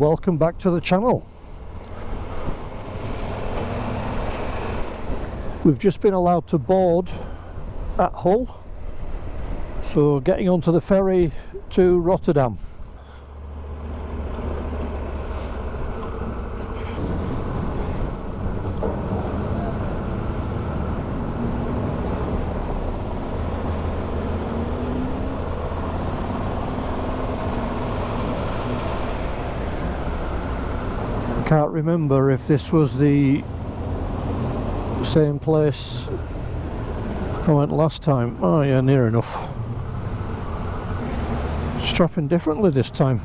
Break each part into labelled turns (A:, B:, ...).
A: welcome back to the channel. We've just been allowed to board at Hull, so getting onto the ferry to Rotterdam. Can't remember if this was the same place I went last time. Oh yeah, near enough. Strapping differently this time.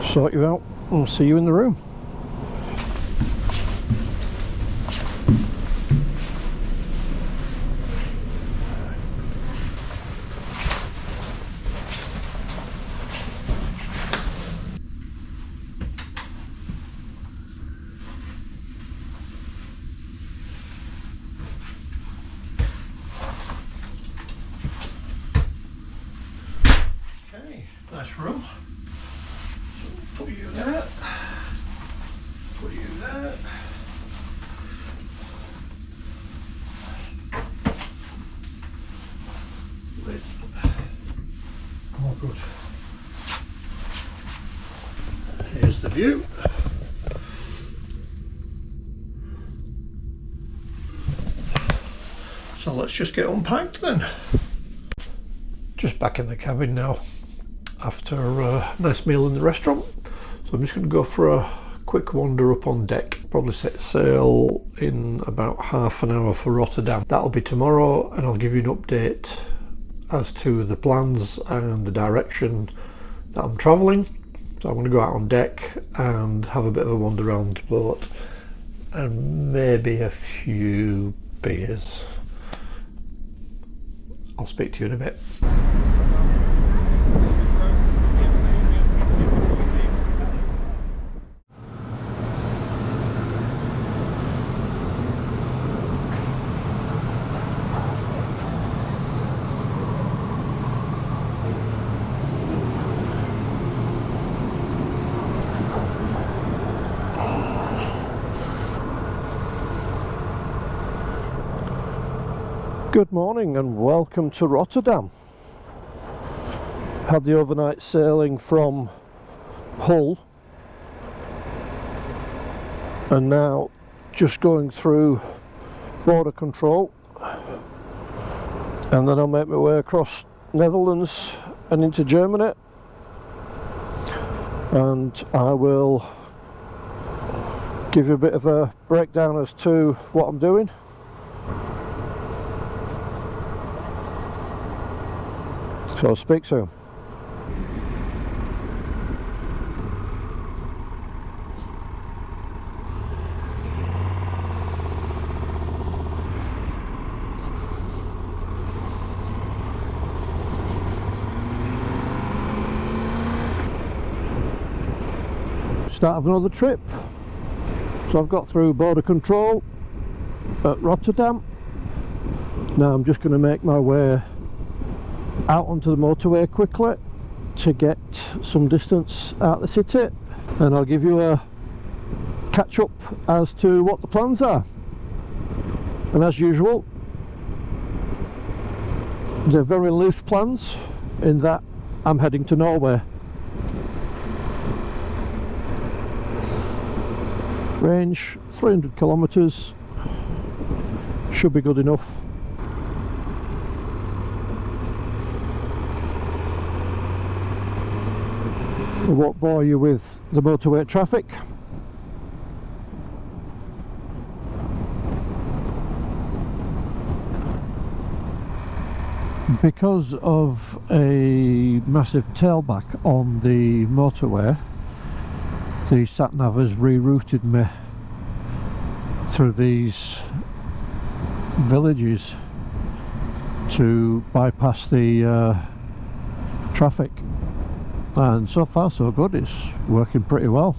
A: Sort you out and see you in the room. Nice room. So put you there. Put you there. Lid. Oh, good. Here's the view. So let's just get unpacked then. Just back in the cabin now, after a nice meal in the restaurant. So I'm just going to go for a quick wander up on deck. Probably set sail in about half an hour for Rotterdam. That'll be tomorrow, and I'll give you an update as to the plans and the direction that I'm travelling. So I'm going to go out on deck and have a bit of a wander around the boat and maybe a few beers. I'll speak to you in a bit. Good morning and welcome to Rotterdam. Had the overnight sailing from Hull and now just going through border control, and then I'll make my way across Netherlands and into Germany, and I will give you a bit of a breakdown as to what I'm doing. So I'll speak soon. Start of another trip. So I've got through border control at Rotterdam. Now I'm just going to make my way out onto the motorway quickly to get some distance out of the city, and I'll give you a catch up as to what the plans are. And as usual, they're very loose plans in that I'm heading to Norway. Range 300 kilometers, should be good enough. I won't bore you with the motorway traffic. Because of a massive tailback on the motorway, the sat-nav has rerouted me through these villages to bypass the traffic. And so far so good, it's working pretty well.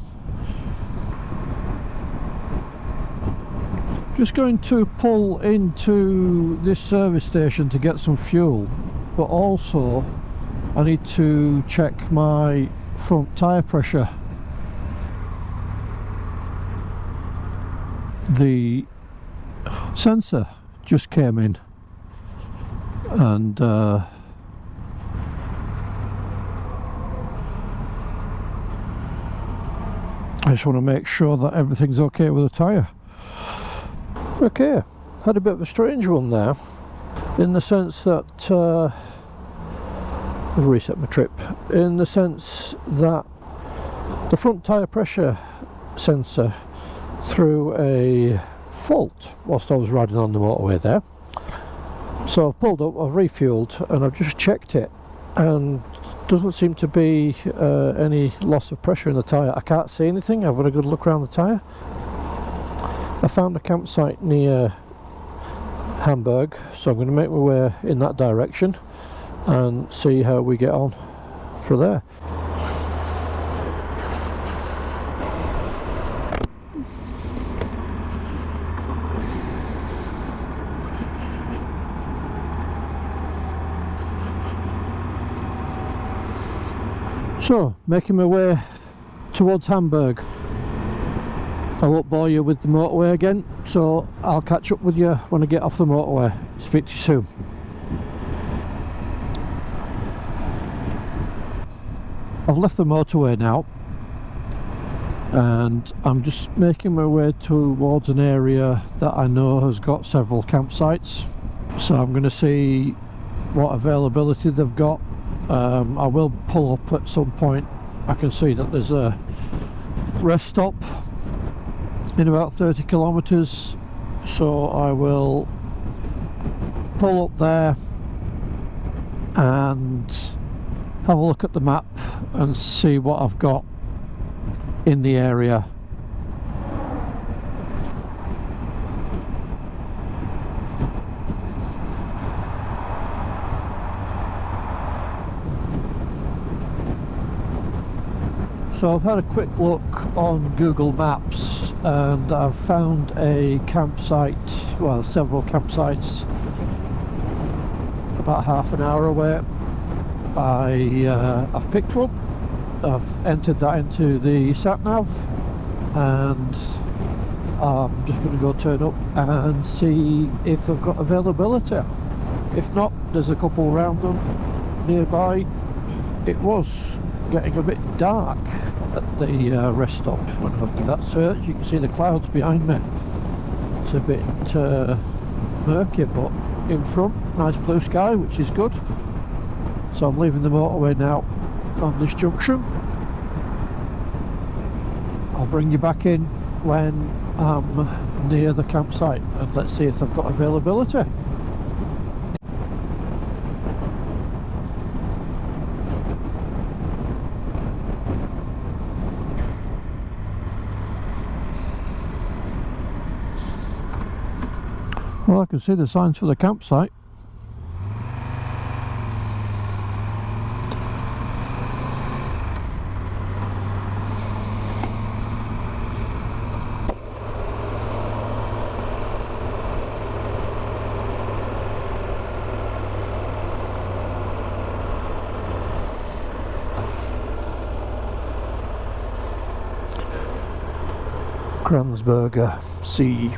A: Just going to pull into this service station to get some fuel, but also I need to check my front tyre pressure. The sensor just came in, and I just want to make sure that everything's okay with the tyre. Okay, had a bit of a strange one there, in the sense that I've reset my trip, in the sense that the front tyre pressure sensor threw a fault whilst I was riding on the motorway there. So I've pulled up, I've refueled, and I've just checked it, and doesn't seem to be any loss of pressure in the tyre. I can't see anything. I've had a good look around the tyre. I found a campsite near Hamburg, so I'm going to make my way in that direction and see how we get on for there. So, making my way towards Hamburg. I won't bore you with the motorway again, so I'll catch up with you when I get off the motorway. Speak to you soon. I've left the motorway now, and I'm just making my way towards an area that I know has got several campsites, so I'm going to see what availability they've got. I will pull up at some point. I can see that there's a rest stop in about 30 kilometers, so I will pull up there and have a look at the map and see what I've got in the area. So I've had a quick look on Google Maps, and I've found a campsite, well, several campsites about half an hour away. I've picked one, I've entered that into the sat-nav, and I'm just going to go turn up and see if they've got availability. If not, there's a couple around them nearby. It was getting a bit dark at the rest stop when I did that search. You can see the clouds behind me. It's a bit murky, but in front, nice blue sky, which is good. So I'm leaving the motorway now on this junction. I'll bring you back in when I'm near the campsite, and let's see if they've got availability. Well, I can see the signs for the campsite. Kranzberger Sea.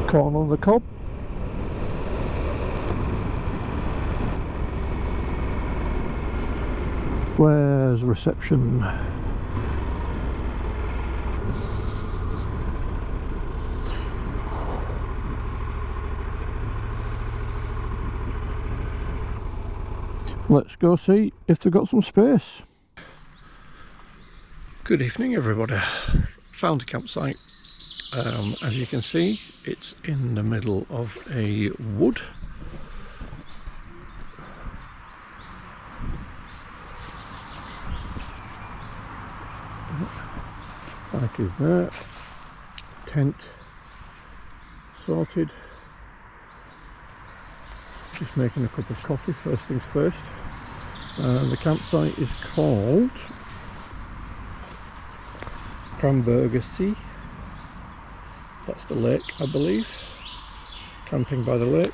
A: Corn on the cob. Where's reception? Let's go see if they've got some space. Good evening, everybody. Found a campsite. As you can see, it's in the middle of a wood. Bike is there, tent sorted. Just making a cup of coffee, first things first. The campsite is called Cranberger Sea. That's the lake, I believe. Camping by the lake.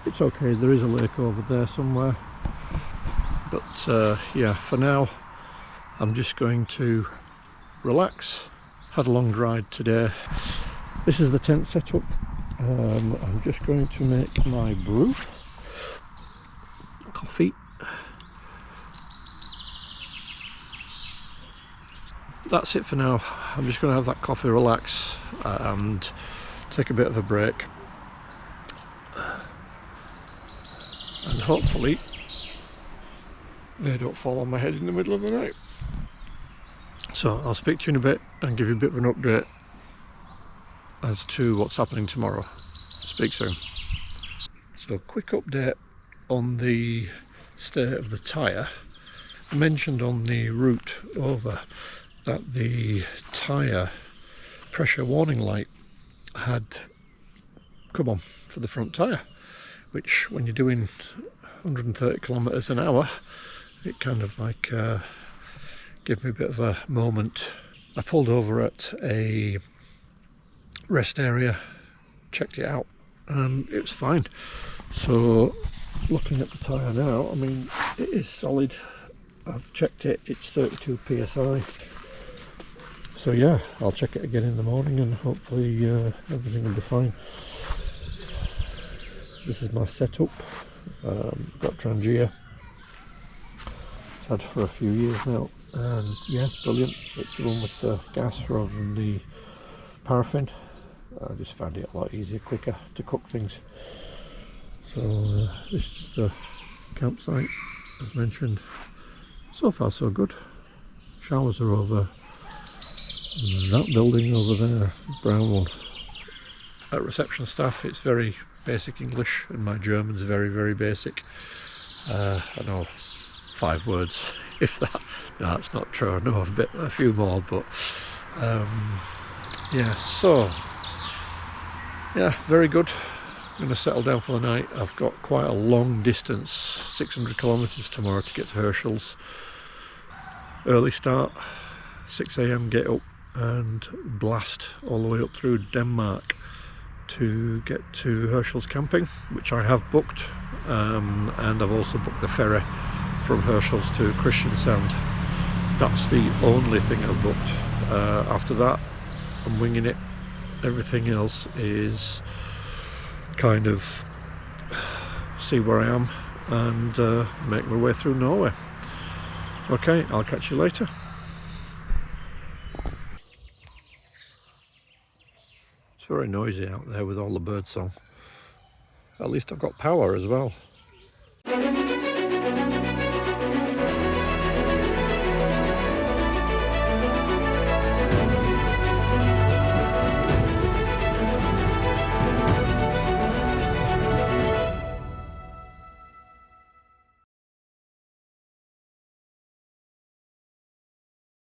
A: It's okay, there is a lake over there somewhere. But yeah, for now I'm just going to relax. Had a long ride today. This is the tent setup. I'm just going to make my brew. Coffee. That's it for now. I'm just going to have that coffee, relax, and take a bit of a break. And hopefully they don't fall on my head in the middle of the night. So I'll speak to you in a bit and give you a bit of an update as to what's happening tomorrow. Speak soon. So quick update on the state of the tyre. I mentioned on the route over that the tyre pressure warning light had come on for the front tyre, which when you're doing 130 kilometers an hour, it kind of like gave me a bit of a moment. I pulled over at a rest area, checked it out, and it was fine. So looking at the tyre now, I mean, it is solid. I've checked it, it's 32 psi. So yeah, I'll check it again in the morning and hopefully everything will be fine. This is my setup. Got Trangia. It's had for a few years now, and yeah, brilliant. It's the one with the gas rather than the paraffin. I just found it a lot easier, quicker to cook things. So this is the campsite, as mentioned. So far so good. Showers are over that building over there, brown one. At reception staff, it's very basic English, and my German's very, very basic. I know 5 words, if that. No, that's not true. I know a few more, but yeah. So yeah, very good. I'm going to settle down for the night. I've got quite a long distance, 600 kilometers tomorrow to get to Herschel's. Early start, 6 AM, get up and blast all the way up through Denmark to get to Herschel's camping, which I have booked, and I've also booked the ferry from Herschel's to Christiansand. That's the only thing I've booked. After that, I'm winging it. Everything else is kind of see where I am and make my way through Norway. Okay, I'll catch you later. It's very noisy out there with all the birdsong. At least I've got power as well.